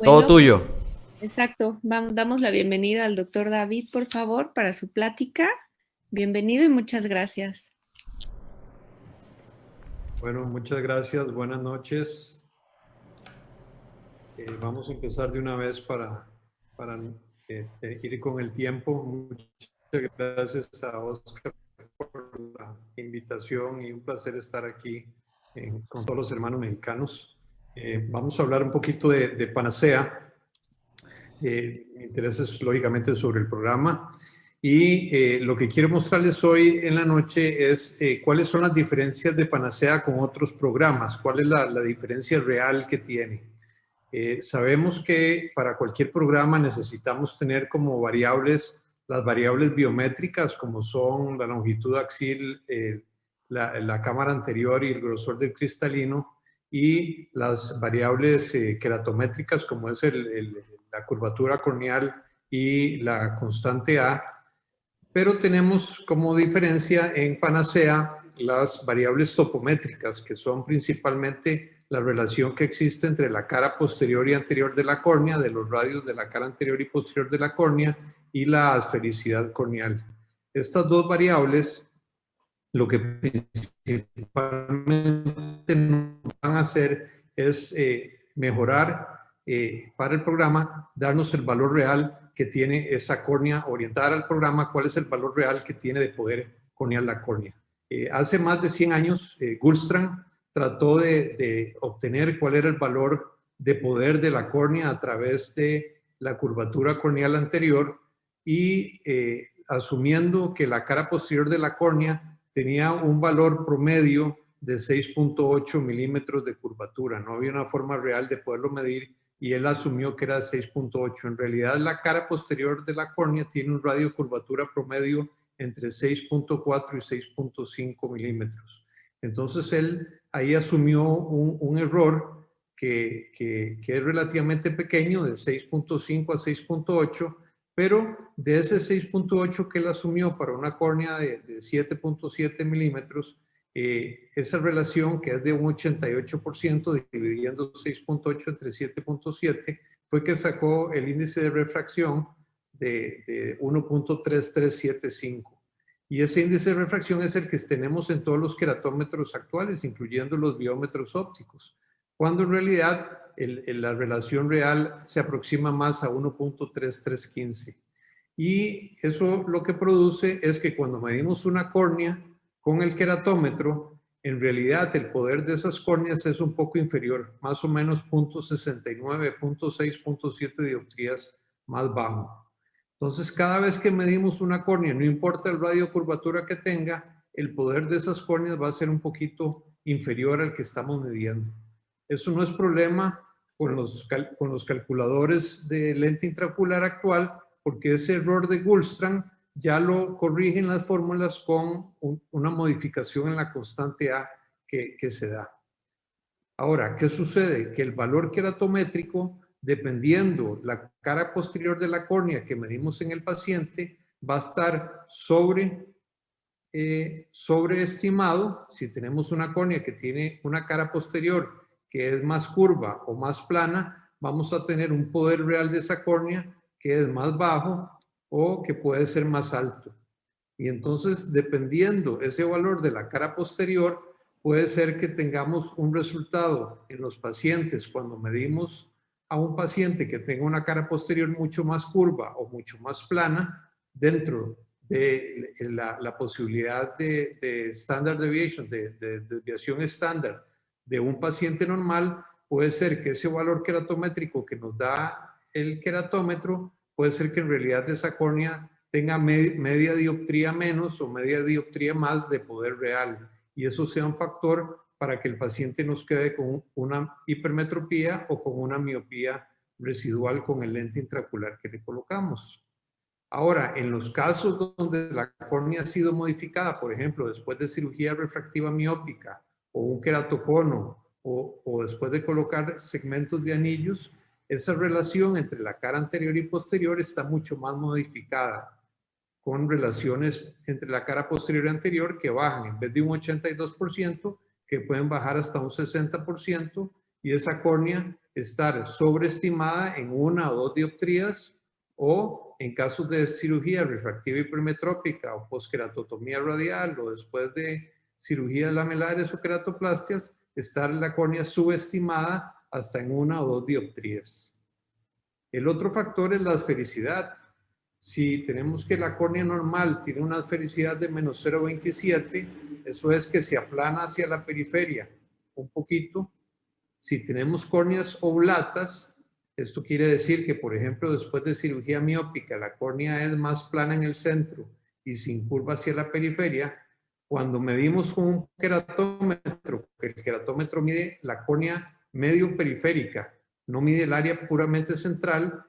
Todo Bueno, tuyo. exacto. Damos la bienvenida al doctor David, por favor, para su plática. Bienvenido y muchas gracias. Bueno, muchas gracias. Buenas noches. Vamos a empezar de una vez para ir con el tiempo. Muchas gracias a Oscar por la invitación y un placer estar aquí con todos los hermanos mexicanos. Vamos a hablar un poquito de Panacea. Mi interés es lógicamente sobre el programa. Y lo que quiero mostrarles hoy en la noche es cuáles son las diferencias de Panacea con otros programas, cuál es la diferencia real que tiene. Sabemos que para cualquier programa necesitamos tener como variables las variables biométricas, como son la longitud axil, la cámara anterior y el grosor del cristalino, y las variables queratométricas, como es la curvatura corneal y la constante A. Pero tenemos como diferencia en Panacea las variables topométricas, que son principalmente la relación que existe entre la cara posterior y anterior de la córnea, de los radios de la cara anterior y posterior de la córnea, y la asfericidad corneal. Estas dos variables lo que principalmente van a hacer es mejorar para el programa, darnos el valor real que tiene esa córnea, orientar al programa cuál es el valor real que tiene de poder cornear la córnea. Hace más de 100 años, Gullstrand trató de obtener cuál era el valor de poder de la córnea a través de la curvatura corneal anterior y asumiendo que la cara posterior de la córnea tenía un valor promedio de 6.8 milímetros de curvatura. No había una forma real de poderlo medir y él asumió que era 6.8. En realidad, la cara posterior de la córnea tiene un radio de curvatura promedio entre 6.4 y 6.5 milímetros. Entonces, él ahí asumió un error que es relativamente pequeño, de 6.5 a 6.8, pero de ese 6.8 que él asumió para una córnea de 7.7 milímetros, esa relación que es de un 88% dividiendo 6.8 entre 7.7, fue que sacó el índice de refracción de 1.3375. Y ese índice de refracción es el que tenemos en todos los queratómetros actuales, incluyendo los biómetros ópticos, cuando en realidad la relación real se aproxima más a 1.3315. Y eso lo que produce es que cuando medimos una córnea con el queratómetro, en realidad el poder de esas córneas es un poco inferior, más o menos 0.69, 0.6, 0.7 dioptrías más bajo. Entonces, cada vez que medimos una córnea, no importa el radio de curvatura que tenga, el poder de esas córneas va a ser un poquito inferior al que estamos midiendo. Eso no es problema con los calculadores de lente intraocular actual, porque ese error de Gullstrand ya lo corrigen las fórmulas con una modificación en la constante A que se da. Ahora, ¿qué sucede? Que el valor queratométrico, dependiendo la cara posterior de la córnea que medimos en el paciente, va a estar sobreestimado. Si tenemos una córnea que tiene una cara posterior que es más curva o más plana, vamos a tener un poder real de esa córnea que es más bajo o que puede ser más alto. Y entonces, dependiendo ese valor de la cara posterior, puede ser que tengamos un resultado en los pacientes cuando medimos a un paciente que tenga una cara posterior mucho más curva o mucho más plana dentro de la posibilidad de standard deviation, de desviación estándar de un paciente normal. Puede ser que ese valor queratométrico que nos da el queratómetro, puede ser que en realidad esa córnea tenga media dioptría menos o media dioptría más de poder real, y eso sea un factor para que el paciente nos quede con una hipermetropía o con una miopía residual con el lente intraocular que le colocamos. Ahora, en los casos donde la córnea ha sido modificada, por ejemplo, después de cirugía refractiva miópica o un queratocono o después de colocar segmentos de anillos, esa relación entre la cara anterior y posterior está mucho más modificada, con relaciones entre la cara posterior y anterior que bajan en vez de un 82%, que pueden bajar hasta un 60%, y esa córnea estar sobreestimada en 1 o 2 dioptrías, o en casos de cirugía refractiva hipermetrópica o posqueratotomía radial o después de cirugías lamelares o queratoplastias, estar la córnea subestimada hasta en 1 o 2 dioptrías. El otro factor es la asfericidad. Si tenemos que la córnea normal tiene una asfericidad de menos 0,27, eso es que se aplana hacia la periferia un poquito. Si tenemos córneas oblatas, esto quiere decir que, por ejemplo, después de cirugía miópica, la córnea es más plana en el centro y sin curva hacia la periferia. Cuando medimos con un queratómetro, el queratómetro mide la córnea medio periférica, no mide el área puramente central,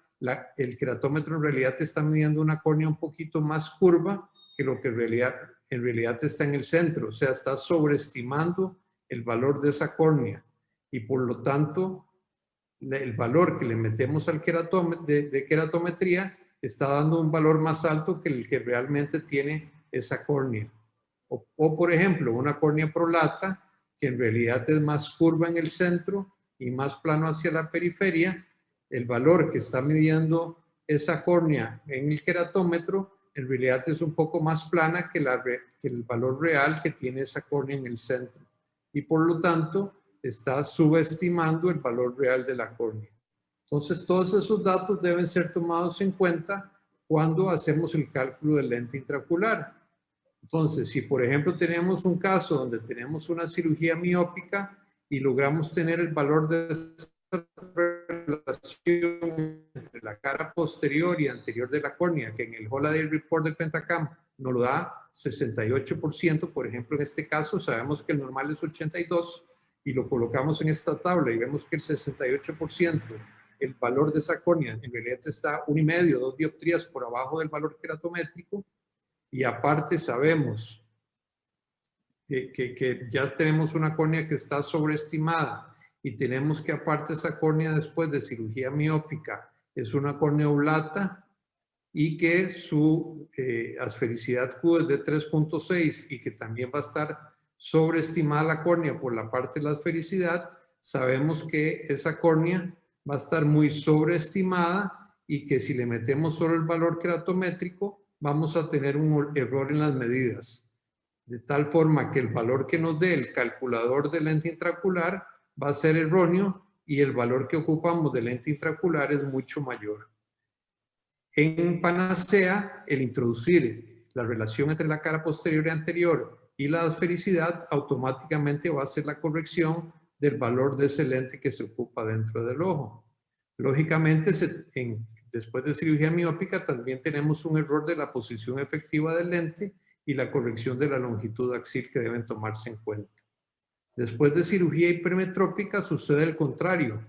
el queratómetro en realidad te está midiendo una córnea un poquito más curva que lo que en realidad está en el centro, o sea, está sobreestimando el valor de esa córnea y por lo tanto el valor que le metemos al de queratometría está dando un valor más alto que el que realmente tiene esa córnea. O por ejemplo, una córnea prolata que en realidad es más curva en el centro y más plano hacia la periferia, el valor que está midiendo esa córnea en el queratómetro en realidad es un poco más plana que el valor real que tiene esa córnea en el centro. Y por lo tanto, está subestimando el valor real de la córnea. Entonces, todos esos datos deben ser tomados en cuenta cuando hacemos el cálculo del lente intraocular. Entonces, si por ejemplo tenemos un caso donde tenemos una cirugía miópica y logramos tener el valor de esa relación entre la cara posterior y anterior de la córnea, que en el Holaday Report del Pentacam nos lo da 68%, por ejemplo, en este caso sabemos que el normal es 82%, y lo colocamos en esta tabla y vemos que el 68%, el valor de esa córnea en realidad está 1,5, 2 dioptrías por abajo del valor queratométrico, y aparte sabemos que ya tenemos una córnea que está sobreestimada y tenemos que aparte esa córnea después de cirugía miópica es una córnea oblata y que su asfericidad Q es de 3,6 y que también va a estar sobreestimada la córnea por la parte de la asfericidad, sabemos que esa córnea va a estar muy sobreestimada y que si le metemos solo el valor queratométrico vamos a tener un error en las medidas. De tal forma que el valor que nos dé el calculador de lente intraocular va a ser erróneo y el valor que ocupamos de lente intraocular es mucho mayor. En Panacea, el introducir la relación entre la cara posterior y anterior y la asfericidad automáticamente va a hacer la corrección del valor de ese lente que se ocupa dentro del ojo. Lógicamente, después de cirugía miópica también tenemos un error de la posición efectiva del lente y la corrección de la longitud axil que deben tomarse en cuenta. Después de cirugía hipermetrópica sucede el contrario.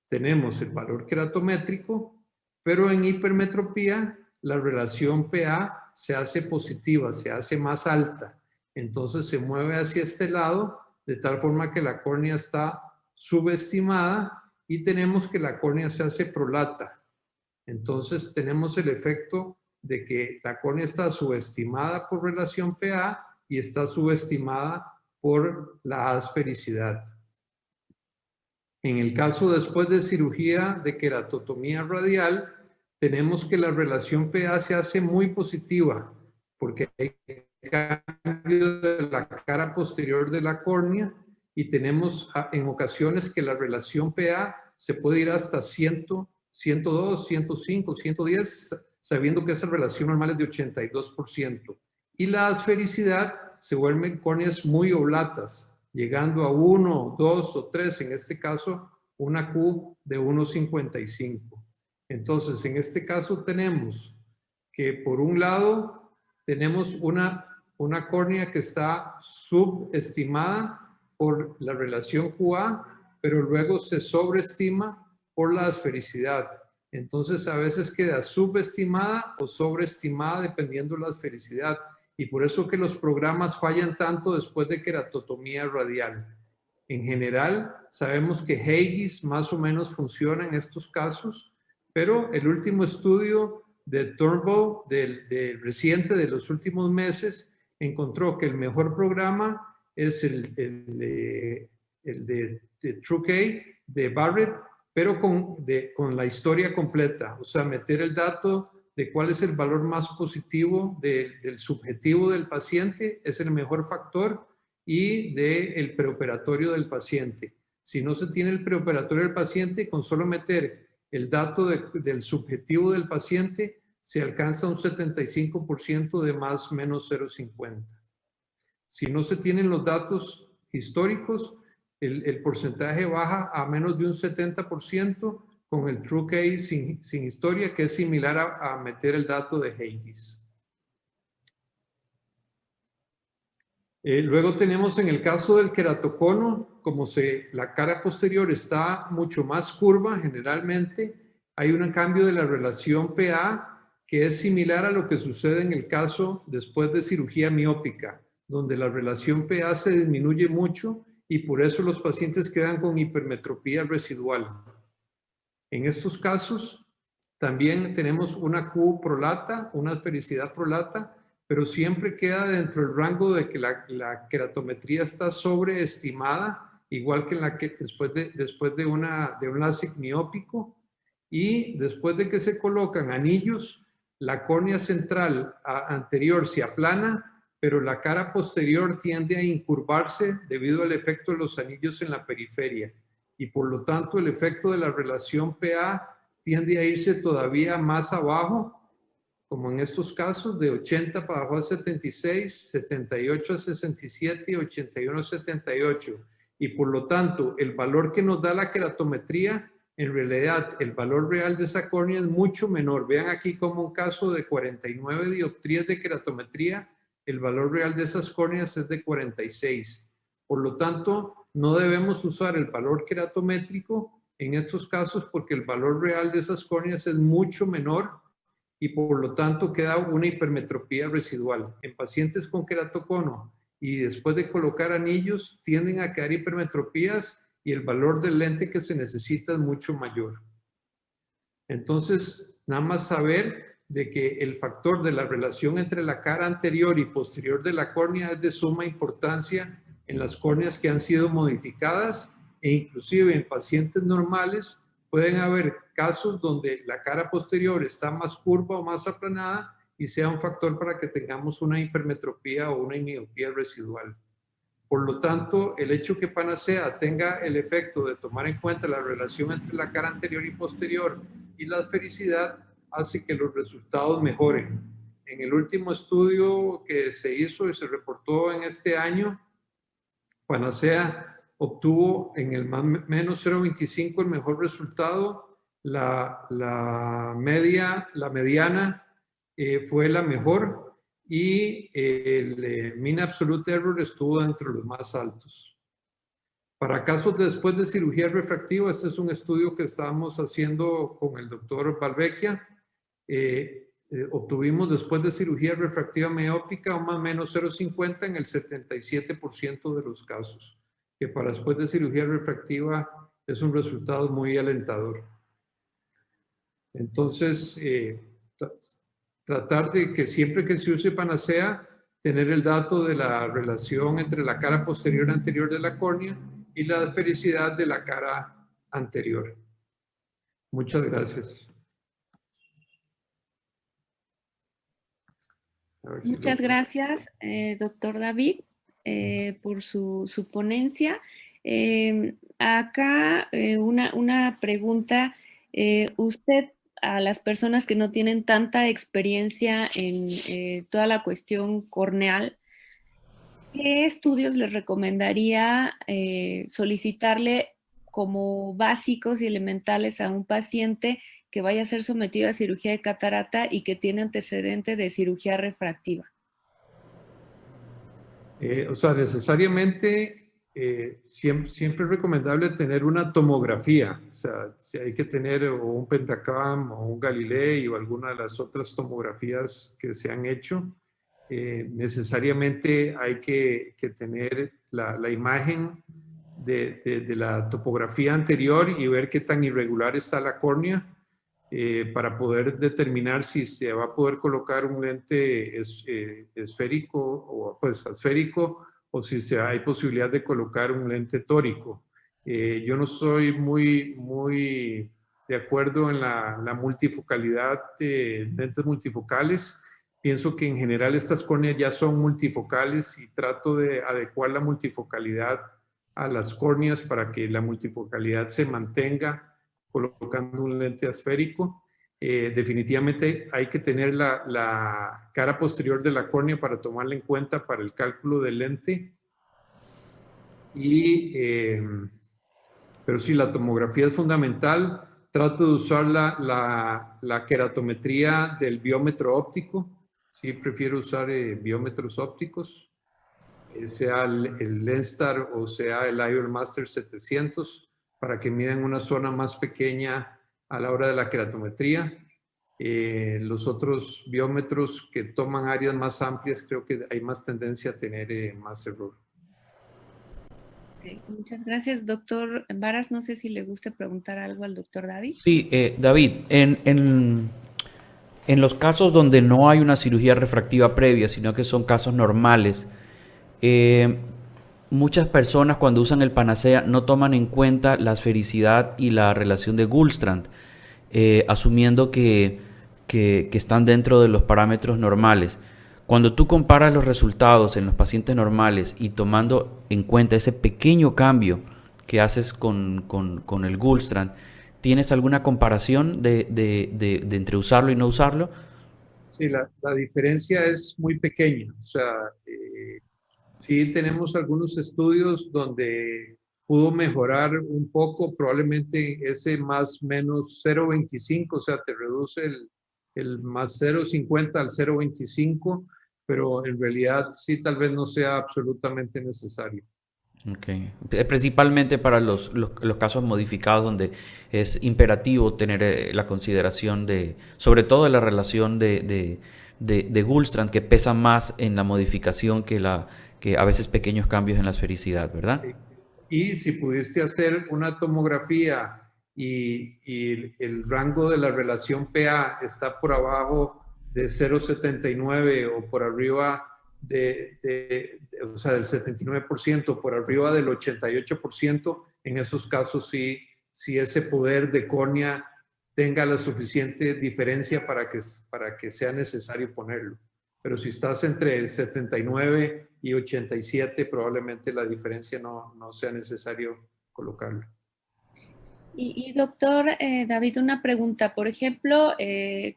Tenemos el valor queratométrico, pero en hipermetropía la relación PA se hace positiva, se hace más alta. Entonces se mueve hacia este lado de tal forma que la córnea está subestimada y tenemos que la córnea se hace prolata. Entonces tenemos el efecto de que la córnea está subestimada por relación PA y está subestimada por la asfericidad. En el caso después de cirugía de queratotomía radial, tenemos que la relación PA se hace muy positiva porque hay cambio de la cara posterior de la córnea y tenemos en ocasiones que la relación PA se puede ir hasta 100, 102, 105, 110, sabiendo que esa relación normal es de 82%. Y la asfericidad se vuelven córneas muy oblatas, llegando a 1, 2 o 3, en este caso una Q de 1,55. Entonces, en este caso tenemos que por un lado tenemos una córnea que está subestimada por la relación QA, pero luego se sobreestima por la asfericidad. Entonces, a veces queda subestimada o sobreestimada dependiendo de la asfericidad. Y por eso que los programas fallan tanto después de queratotomía radial. En general, sabemos que Haigis más o menos funciona en estos casos, pero el último estudio de Turnbull, del reciente de los últimos meses, encontró que el mejor programa es el de TrueK de Barrett, pero con la historia completa, o sea, meter el dato de cuál es el valor más positivo del subjetivo del paciente, es el mejor factor, y del preoperatorio del paciente. Si no se tiene el preoperatorio del paciente, con solo meter el dato del subjetivo del paciente, se alcanza un 75% de más menos 0,50. Si no se tienen los datos históricos, el porcentaje baja a menos de un 70% con el True Case sin historia, que es similar a meter el dato de Hades. Luego tenemos en el caso del queratocono, como la cara posterior está mucho más curva generalmente, hay un cambio de la relación PA que es similar a lo que sucede en el caso después de cirugía miópica, donde la relación PA se disminuye mucho y por eso los pacientes quedan con hipermetropía residual. En estos casos también tenemos una Q prolata, una esfericidad prolata, pero siempre queda dentro del rango de que la queratometría está sobreestimada, igual que después de un LASIK miópico, y después de que se colocan anillos, la córnea central anterior se aplana, pero la cara posterior tiende a incurvarse debido al efecto de los anillos en la periferia, y por lo tanto el efecto de la relación PA tiende a irse todavía más abajo, como en estos casos, de 80 para abajo a 76, 78 a 67 y 81 a 78. Y por lo tanto, el valor que nos da la queratometría, en realidad, el valor real de esa córnea es mucho menor. Vean aquí como un caso de 49 dioptrías de queratometría, el valor real de esas córneas es de 46. Por lo tanto, no debemos usar el valor queratométrico en estos casos porque el valor real de esas córneas es mucho menor y por lo tanto queda una hipermetropía residual. En pacientes con queratocono y después de colocar anillos tienden a quedar hipermetropías y el valor del lente que se necesita es mucho mayor. Entonces, nada más saber de que el factor de la relación entre la cara anterior y posterior de la córnea es de suma importancia en las córneas que han sido modificadas e inclusive en pacientes normales pueden haber casos donde la cara posterior está más curva o más aplanada y sea un factor para que tengamos una hipermetropía o una miopía residual. Por lo tanto, el hecho que Panacea tenga el efecto de tomar en cuenta la relación entre la cara anterior y posterior y la esfericidad hace que los resultados mejoren. En el último estudio que se hizo y se reportó en este año, Panacea obtuvo en el menos 0.25 el mejor resultado, la mediana fue la mejor y el mean absolute error estuvo dentro de los más altos. Para casos después de cirugía refractiva, este es un estudio que estábamos haciendo con el doctor Balvecchia. Obtuvimos después de cirugía refractiva miópica un más o menos 0.50 en el 77% de los casos, que para después de cirugía refractiva es un resultado muy alentador. Entonces, tratar de que siempre que se use Panacea, tener el dato de la relación entre la cara posterior y anterior de la córnea y la esfericidad de la cara anterior. Muchas gracias. Muchas gracias, doctor David, por su ponencia. Acá una pregunta. Usted, a las personas que no tienen tanta experiencia en toda la cuestión corneal, ¿qué estudios les recomendaría solicitarle como básicos y elementales a un paciente que vaya a ser sometido a cirugía de catarata y que tiene antecedente de cirugía refractiva? O sea, necesariamente siempre es recomendable tener una tomografía. O sea, si hay que tener o un Pentacam o un Galilei o alguna de las otras tomografías que se han hecho. Necesariamente hay que tener la imagen de la topografía anterior y ver qué tan irregular está la córnea para poder determinar si se va a poder colocar un lente esférico o pues asférico o si hay posibilidad de colocar un lente tórico. Yo no soy muy de acuerdo en la multifocalidad de lentes multifocales. Pienso que en general estas córneas ya son multifocales y trato de adecuar la multifocalidad a las córneas para que la multifocalidad se mantenga colocando un lente asférico. Definitivamente hay que tener la cara posterior de la córnea para tomarla en cuenta para el cálculo del lente. Pero sí, la tomografía es fundamental. Trato de usar la queratometría del biómetro óptico. Sí, prefiero usar biómetros ópticos, sea el Lenstar o sea el IOLMaster 700, para que midan una zona más pequeña a la hora de la queratometría. Los otros biómetros que toman áreas más amplias, creo que hay más tendencia a tener más error. Okay, muchas gracias, doctor Varas. No sé si le guste preguntar algo al doctor David. Sí, David, en los casos donde no hay una cirugía refractiva previa, sino que son casos normales, muchas personas cuando usan el Panacea no toman en cuenta la esfericidad y la relación de Gullstrand, asumiendo que están dentro de los parámetros normales. Cuando tú comparas los resultados en los pacientes normales y tomando en cuenta ese pequeño cambio que haces con el Gullstrand, ¿tienes alguna comparación de entre usarlo y no usarlo? Sí, la diferencia es muy pequeña. O sea, sí tenemos algunos estudios donde pudo mejorar un poco, probablemente ese más menos 0,25, o sea, te reduce el más 0,50 al 0,25, pero en realidad sí tal vez no sea absolutamente necesario. Okay. Principalmente para los casos modificados donde es imperativo tener la consideración de, sobre todo de la relación de Gullstrand, que pesa más en la modificación que a veces pequeños cambios en la esfericidad, ¿verdad? Y si pudiste hacer una tomografía y el rango de la relación PA está por abajo de 0,79 o por arriba o sea, del 79%, por arriba del 88%, en esos casos sí, si ese poder de córnea tenga la suficiente diferencia para que sea necesario ponerlo. Pero si estás entre 79 y 87, probablemente la diferencia no sea necesario colocarlo. Y doctor David, una pregunta. Por ejemplo,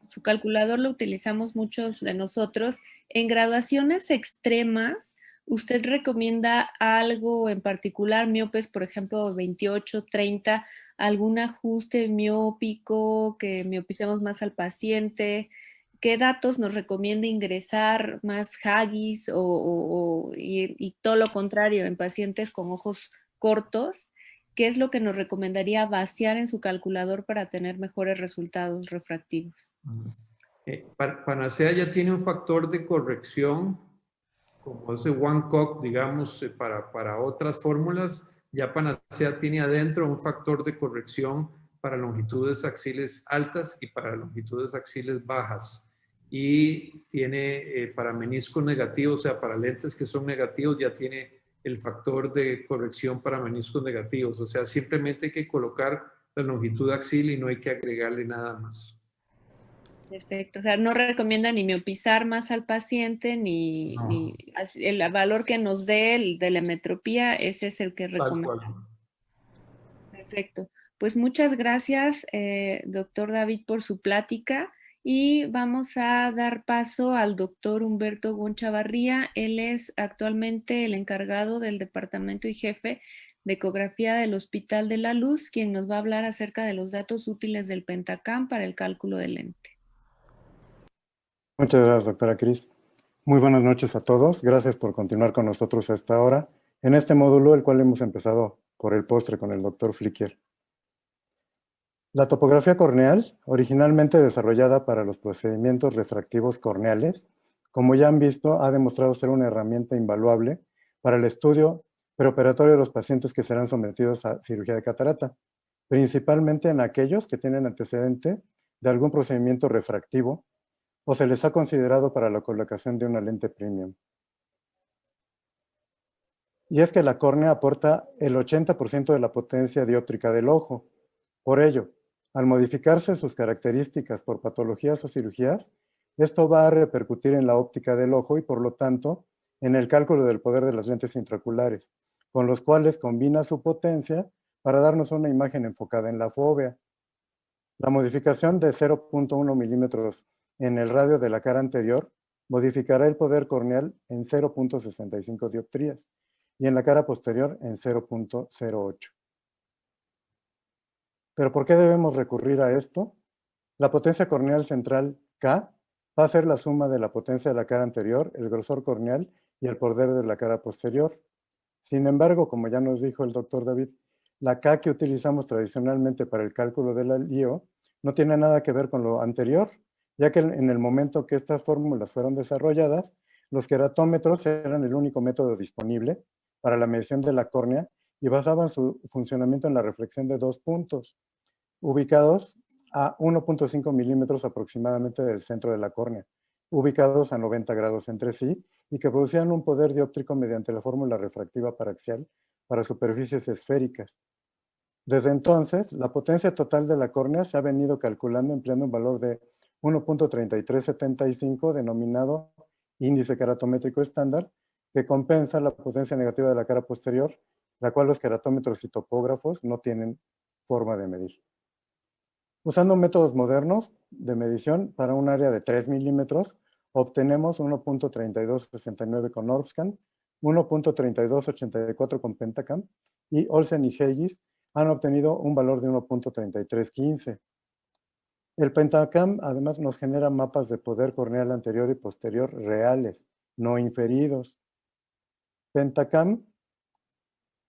su calculador lo utilizamos muchos de nosotros. En graduaciones extremas, ¿usted recomienda algo en particular, miopes, por ejemplo, 28, 30, algún ajuste miópico, que miopicemos más al paciente? ¿Qué datos nos recomienda ingresar, más Haggis y todo lo contrario en pacientes con ojos cortos? ¿Qué es lo que nos recomendaría vaciar en su calculador para tener mejores resultados refractivos? Panacea ya tiene un factor de corrección, como ese one-cock, digamos, para otras fórmulas. Ya Panacea tiene adentro un factor de corrección para longitudes axiles altas y para longitudes axiles bajas. Y tiene para meniscos negativos, o sea, para lentes que son negativos, ya tiene el factor de corrección para meniscos negativos. O sea, simplemente hay que colocar la longitud axil y no hay que agregarle nada más. Perfecto. O sea, no recomienda ni miopizar más al paciente, ni el valor que nos dé de la metropía, ese es el que Tal cual. recomienda. Perfecto. Pues muchas gracias, doctor David, por su plática. Y vamos a dar paso al doctor Humberto Gonchavarría. Él es actualmente el encargado del departamento y jefe de ecografía del Hospital de la Luz, quien nos va a hablar acerca de los datos útiles del Pentacam para el cálculo del lente. Muchas gracias, doctora Cris. Muy buenas noches a todos. Gracias por continuar con nosotros a esta hora en este módulo, el cual hemos empezado por el postre con el doctor Flicker. La topografía corneal, originalmente desarrollada para los procedimientos refractivos corneales, como ya han visto, ha demostrado ser una herramienta invaluable para el estudio preoperatorio de los pacientes que serán sometidos a cirugía de catarata, principalmente en aquellos que tienen antecedente de algún procedimiento refractivo o se les ha considerado para la colocación de una lente premium. y es que la córnea aporta el 80% de la potencia dióptrica del ojo. Por ello, al modificarse sus características por patologías o cirugías, esto va a repercutir en la óptica del ojo y, por lo tanto, en el cálculo del poder de las lentes intraoculares, con los cuales combina su potencia para darnos una imagen enfocada en la fóvea. La modificación de 0.1 milímetros en el radio de la cara anterior modificará el poder corneal en 0.65 dioptrías y en la cara posterior en 0.08. ¿Pero por qué debemos recurrir a esto? La potencia corneal central K va a ser la suma de la potencia de la cara anterior, el grosor corneal y el poder de la cara posterior. Sin embargo, como ya nos dijo el doctor David, la K que utilizamos tradicionalmente para el cálculo de la LIO no tiene nada que ver con lo anterior, ya que en el momento que estas fórmulas fueron desarrolladas, los queratómetros eran el único método disponible para la medición de la córnea y basaban su funcionamiento en la reflexión de dos puntos, ubicados a 1.5 milímetros aproximadamente del centro de la córnea, ubicados a 90 grados entre sí y que producían un poder dióptrico mediante la fórmula refractiva paraxial para superficies esféricas. Desde entonces, la potencia total de la córnea se ha venido calculando empleando un valor de 1.3375 denominado índice keratométrico estándar, que compensa la potencia negativa de la cara posterior, la cual los keratómetros y topógrafos no tienen forma de medir. Usando métodos modernos de medición para un área de 3 milímetros, obtenemos 1.3269 con Orbscan, 1.3284 con Pentacam y Olsen y Hegis han obtenido un valor de 1.3315. El Pentacam además nos genera mapas de poder corneal anterior y posterior reales, no inferidos. Pentacam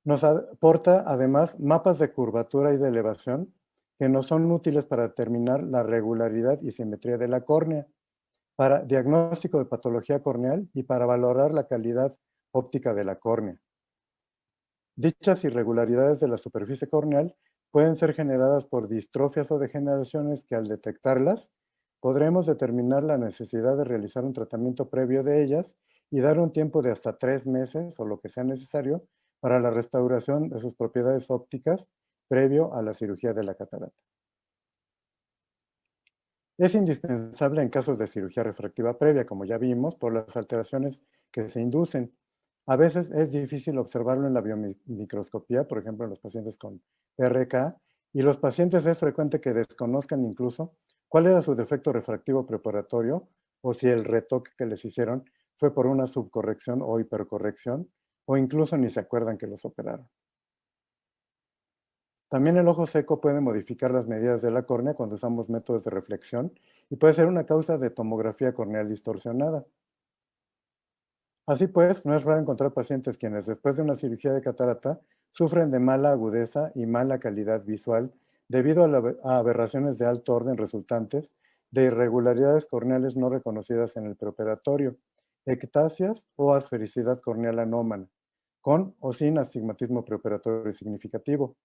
nos aporta además mapas de curvatura y de elevación que nos son útiles para determinar la regularidad y simetría de la córnea, para diagnóstico de patología corneal y para valorar la calidad óptica de la córnea. Dichas irregularidades de la superficie corneal pueden ser generadas por distrofias o degeneraciones que al detectarlas podremos determinar la necesidad de realizar un tratamiento previo de ellas y dar un tiempo de hasta 3 meses o lo que sea necesario para la restauración de sus propiedades ópticas previo a la cirugía de la catarata. Es indispensable en casos de cirugía refractiva previa, como ya vimos, por las alteraciones que se inducen. A veces es difícil observarlo en la biomicroscopía, por ejemplo, en los pacientes con PRK, y los pacientes es frecuente que desconozcan incluso cuál era su defecto refractivo preparatorio o si el retoque que les hicieron fue por una subcorrección o hipercorrección, o incluso ni se acuerdan que los operaron. También el ojo seco puede modificar las medidas de la córnea cuando usamos métodos de reflexión y puede ser una causa de tomografía corneal distorsionada. Así pues, no es raro encontrar pacientes quienes después de una cirugía de catarata sufren de mala agudeza y mala calidad visual debido a aberraciones de alto orden resultantes de irregularidades corneales no reconocidas en el preoperatorio, ectasias o asfericidad corneal anómala, con o sin astigmatismo preoperatorio significativo.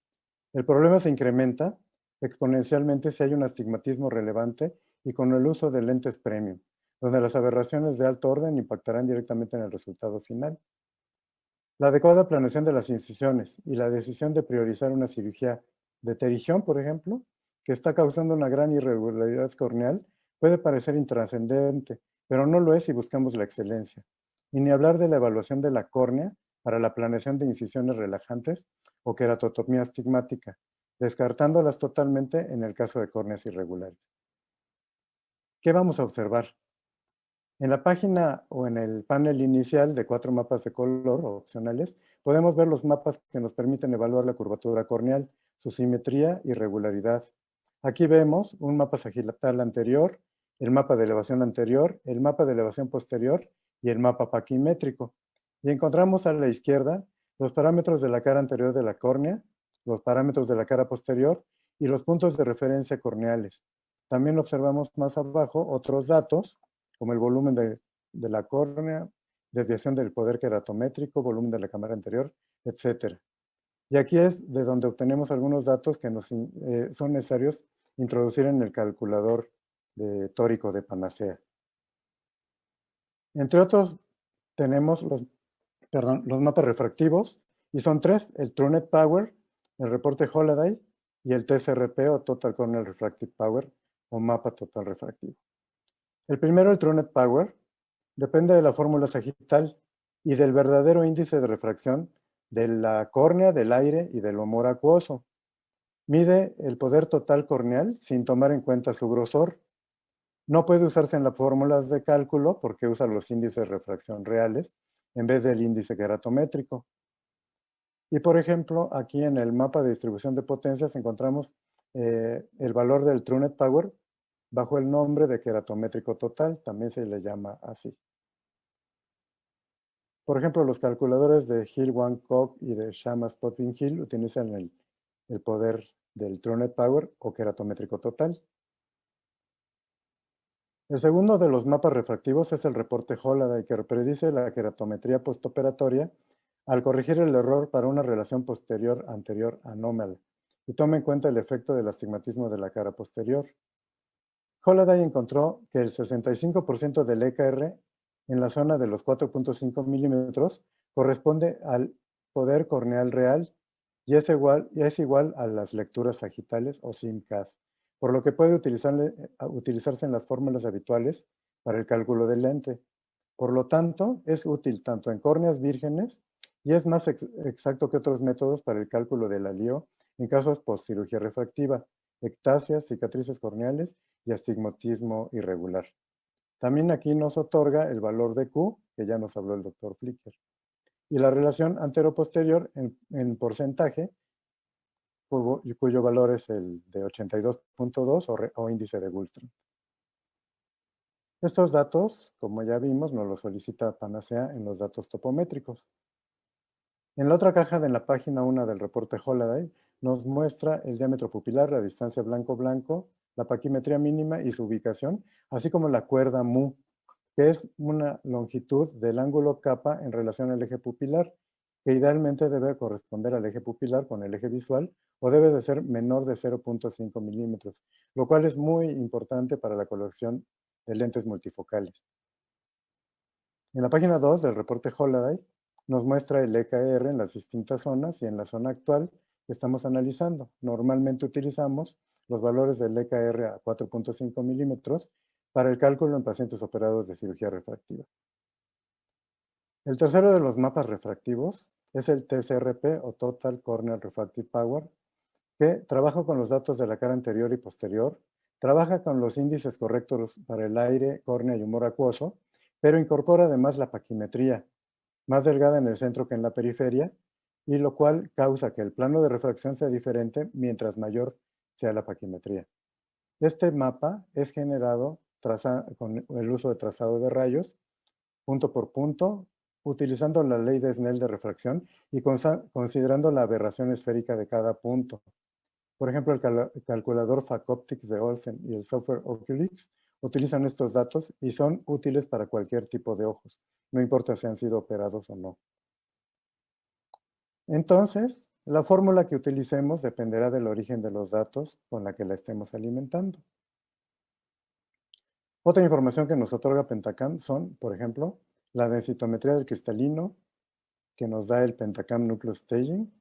El problema se incrementa exponencialmente si hay un astigmatismo relevante y con el uso de lentes premium, donde las aberraciones de alto orden impactarán directamente en el resultado final. La adecuada planeación de las incisiones y la decisión de priorizar una cirugía de terigión, por ejemplo, que está causando una gran irregularidad corneal, puede parecer intrascendente, pero no lo es si buscamos la excelencia. Y ni hablar de la evaluación de la córnea para la planeación de incisiones relajantes o queratotomía astigmática, descartándolas totalmente en el caso de córneas irregulares. ¿Qué vamos a observar? En la página o en el panel inicial de 4 mapas de color opcionales, podemos ver los mapas que nos permiten evaluar la curvatura corneal, su simetría y regularidad. Aquí vemos un mapa sagital anterior, el mapa de elevación anterior, el mapa de elevación posterior y el mapa paquimétrico. Y encontramos a la izquierda los parámetros de la cara anterior de la córnea, los parámetros de la cara posterior y los puntos de referencia corneales. También observamos más abajo otros datos, como el volumen de la córnea, desviación del poder keratométrico, volumen de la cámara anterior, etc. Y aquí es de donde obtenemos algunos datos que nos son necesarios introducir en el calculador de tórico de Panacea. Entre otros, tenemos los los mapas refractivos, y son tres: el TrueNet Power, el reporte Holaday y el TSRP o Total Corneal Refractive Power o mapa total refractivo. El primero, el TrueNet Power, depende de la fórmula sagital y del verdadero índice de refracción de la córnea, del aire y del humor acuoso. Mide el poder total corneal sin tomar en cuenta su grosor. No puede usarse en las fórmulas de cálculo porque usa los índices de refracción reales en vez del índice queratométrico. Y por ejemplo, aquí en el mapa de distribución de potencias encontramos el valor del TrueNet Power bajo el nombre de queratométrico total, también se le llama así. Por ejemplo, los calculadores de Hill-Wancock y de Shama-Spotting-Hill utilizan el poder del TrueNet Power o queratométrico total. El segundo de los mapas refractivos es el reporte Holaday, que predice la queratometría postoperatoria al corregir el error para una relación posterior-anterior anómala y toma en cuenta el efecto del astigmatismo de la cara posterior. Holaday encontró que el 65% del EKR en la zona de los 4.5 milímetros corresponde al poder corneal real y es igual a las lecturas sagitales o SIMCAS, por lo que puede utilizarse en las fórmulas habituales para el cálculo del lente. Por lo tanto, es útil tanto en córneas vírgenes y es más exacto que otros métodos para el cálculo del alío en casos postcirugía refractiva, ectasias, cicatrices corneales y astigmatismo irregular. También aquí nos otorga el valor de Q, que ya nos habló el doctor Flicker, y la relación antero-posterior en porcentaje, cuyo valor es el de 82.2 o índice de Goldstone. Estos datos, como ya vimos, nos los solicita Panacea en los datos topométricos. En la otra caja de la página 1 del reporte Holaday nos muestra el diámetro pupilar, la distancia blanco-blanco, la paquimetría mínima y su ubicación, así como la cuerda mu, que es una longitud del ángulo kappa en relación al eje pupilar, que idealmente debe corresponder al eje pupilar con el eje visual o debe de ser menor de 0.5 milímetros, lo cual es muy importante para la colección de lentes multifocales. En la página 2 del reporte Holaday nos muestra el EKR en las distintas zonas y en la zona actual que estamos analizando. Normalmente utilizamos los valores del EKR a 4.5 milímetros para el cálculo en pacientes operados de cirugía refractiva. El tercero de los mapas refractivos es el TSRP o Total Corneal Refractive Power, que trabaja con los datos de la cara anterior y posterior, trabaja con los índices correctos para el aire, córnea y humor acuoso, pero incorpora además la paquimetría, más delgada en el centro que en la periferia, y lo cual causa que el plano de refracción sea diferente mientras mayor sea la paquimetría. Este mapa es generado con el uso de trazado de rayos, punto por punto, utilizando la ley de Snell de refracción y considerando la aberración esférica de cada punto. Por ejemplo, el calculador FACOptics de Olsen y el software Oculix utilizan estos datos y son útiles para cualquier tipo de ojos, no importa si han sido operados o no. Entonces, la fórmula que utilicemos dependerá del origen de los datos con la que la estemos alimentando. Otra información que nos otorga Pentacam son, por ejemplo, la densitometría del cristalino, que nos da el Pentacam Nuclear Staging,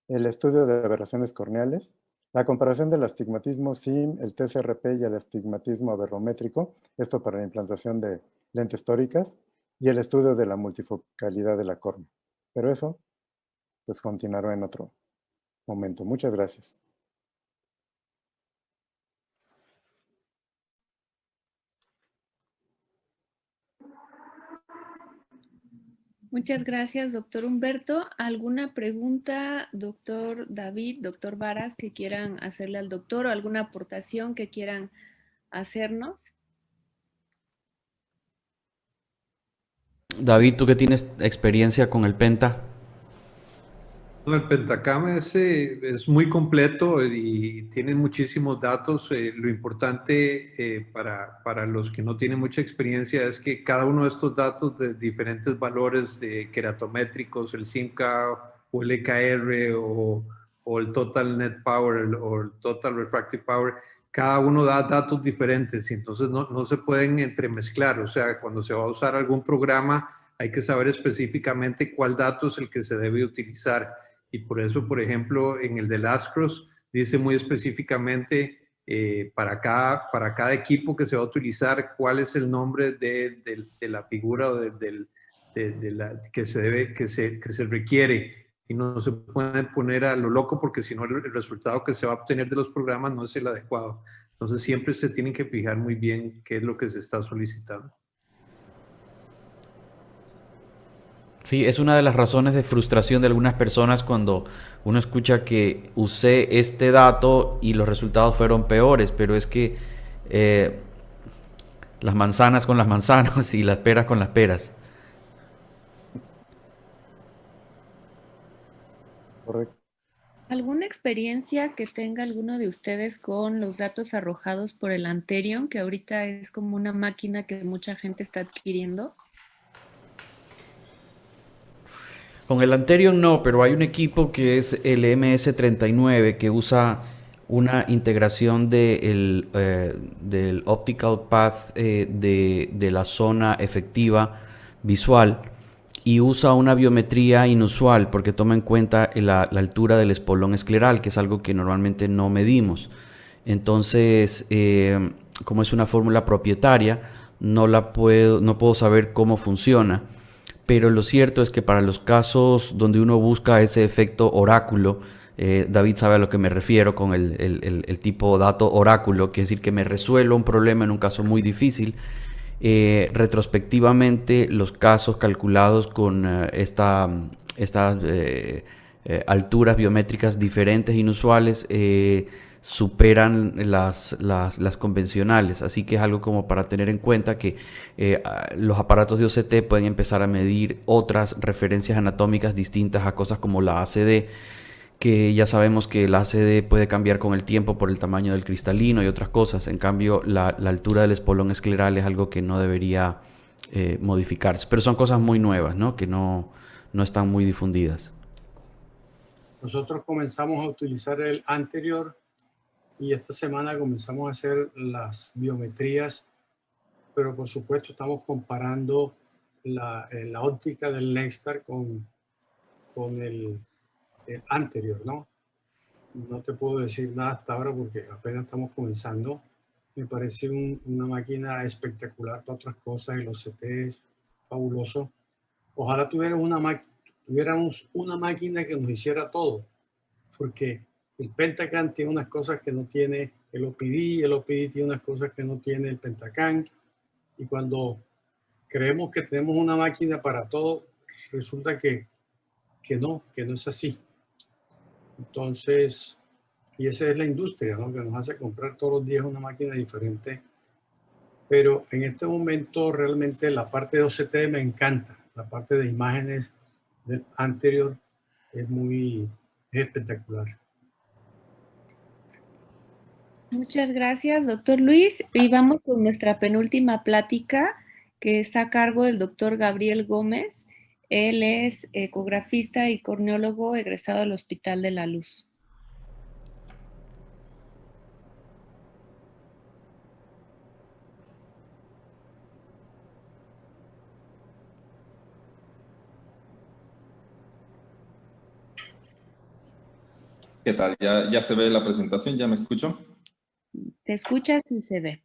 el estudio de aberraciones corneales, la comparación del astigmatismo SIM, el TSRP y el astigmatismo aberrométrico, esto para la implantación de lentes tóricas, y el estudio de la multifocalidad de la córnea. Pero eso, pues continuará en otro momento. Muchas gracias. Muchas gracias, doctor Humberto. ¿Alguna pregunta, doctor David, doctor Varas, que quieran hacerle al doctor o alguna aportación que quieran hacernos? David, tú que tienes experiencia con el Penta. El Pentacam es muy completo y tiene muchísimos datos. Lo importante para los que no tienen mucha experiencia es que cada uno de estos datos de diferentes valores queratométricos, el SIMCA o el EKR o el Total Net Power o el Total Refractive Power, cada uno da datos diferentes y entonces no se pueden entremezclar. O sea, cuando se va a usar algún programa, hay que saber específicamente cuál dato es el que se debe utilizar. Y por eso, por ejemplo, en el de LastCross dice muy específicamente para cada equipo que se va a utilizar cuál es el nombre de la figura o que se requiere. Y no se puede poner a lo loco porque si no el resultado que se va a obtener de los programas no es el adecuado. Entonces siempre se tienen que fijar muy bien qué es lo que se está solicitando. Sí, es una de las razones de frustración de algunas personas cuando uno escucha que usé este dato y los resultados fueron peores, pero es que eh, las manzanas con las manzanas y las peras con las peras. Correcto. ¿Alguna experiencia que tenga alguno de ustedes con los datos arrojados por el Anterion, que ahorita es como una máquina que mucha gente está adquiriendo? Con el Anterion no, pero hay un equipo que es el MS39 que usa una integración del Optical Path de la zona efectiva visual y usa una biometría inusual porque toma en cuenta la altura del espolón escleral, que es algo que normalmente no medimos. Entonces, como es una fórmula propietaria, no puedo saber cómo funciona, pero lo cierto es que para los casos donde uno busca ese efecto oráculo, David sabe a lo que me refiero con el tipo dato oráculo, que es decir, que me resuelva un problema en un caso muy difícil. Retrospectivamente, los casos calculados con estas alturas biométricas diferentes, inusuales, superan las convencionales. Así que es algo como para tener en cuenta que los aparatos de OCT pueden empezar a medir otras referencias anatómicas distintas a cosas como la ACD, que ya sabemos que la ACD puede cambiar con el tiempo por el tamaño del cristalino y otras cosas. En cambio, la altura del espolón escleral es algo que no debería modificarse. Pero son cosas muy nuevas, ¿no? Que no están muy difundidas. Nosotros comenzamos a utilizar el Anterior y esta semana comenzamos a hacer las biometrías, pero por supuesto estamos comparando la óptica del NextStar con el Anterior, ¿no? No te puedo decir nada hasta ahora porque apenas estamos comenzando. Me parece una máquina espectacular para otras cosas, el OCT es fabuloso. Ojalá tuviéramos una máquina que nos hiciera todo, porque el Pentacam tiene unas cosas que no tiene el OPD tiene unas cosas que no tiene el Pentacam, y cuando creemos que tenemos una máquina para todo, resulta que no es así. Entonces, y esa es la industria, ¿no? Que nos hace comprar todos los días una máquina diferente. Pero en este momento realmente la parte de OCT me encanta. La parte de imágenes del Anterior es espectacular. Muchas gracias, doctor Luis. Y vamos con nuestra penúltima plática, que está a cargo del doctor Gabriel Gómez. Él es ecografista y corneólogo egresado del Hospital de la Luz. ¿Qué tal? ¿Ya se ve la presentación? ¿Ya me escucho? Te escuchas y se ve.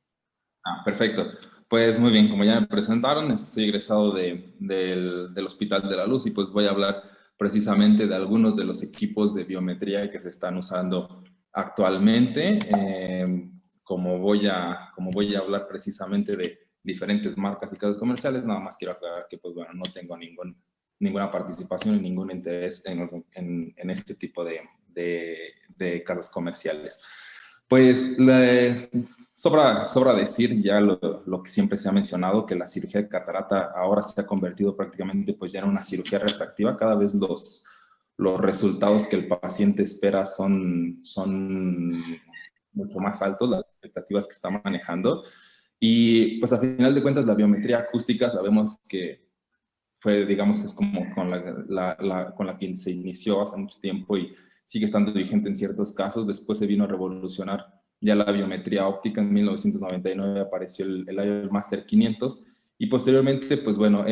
Perfecto. Pues muy bien, como ya me presentaron, soy egresado del Hospital de la Luz y pues voy a hablar precisamente de algunos de los equipos de biometría que se están usando actualmente. Como voy a hablar precisamente de diferentes marcas y casas comerciales, nada más quiero aclarar que pues bueno, no tengo ninguna participación y ningún interés en este tipo de casas comerciales. Pues sobra decir ya lo que siempre se ha mencionado, que la cirugía de catarata ahora se ha convertido prácticamente pues ya en una cirugía refractiva. Cada vez los resultados que el paciente espera son mucho más altos, las expectativas que está manejando. Y pues a final de cuentas la biometría acústica sabemos que fue, digamos, es como con la que se inició hace mucho tiempo y sigue estando vigente en ciertos casos. Después se vino a revolucionar ya la biometría óptica. En 1999 apareció el IOL Master 500 Y posteriormente, pues bueno,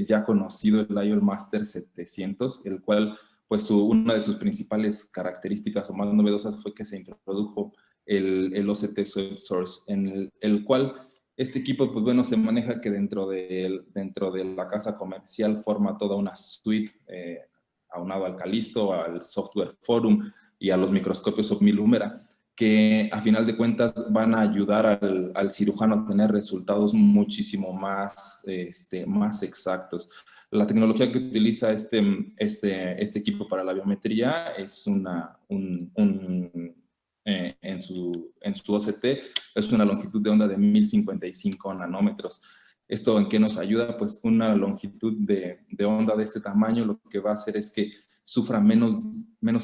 ya conocido el IOL Master 700, el cual, pues una de sus principales características o más novedosas fue que se introdujo el OCT Swift Source, en el cual este equipo, pues bueno, se maneja que dentro de la casa comercial forma toda una suite aunado al Calisto, al Software Forum y a los microscopios Submilumera, que a final de cuentas van a ayudar al cirujano a tener resultados muchísimo más exactos. La tecnología que utiliza este equipo para la biometría es en su OCT, es una longitud de onda de 1055 nanómetros. ¿Esto en qué nos ayuda? Pues una longitud de onda de este tamaño lo que va a hacer es que sufra menos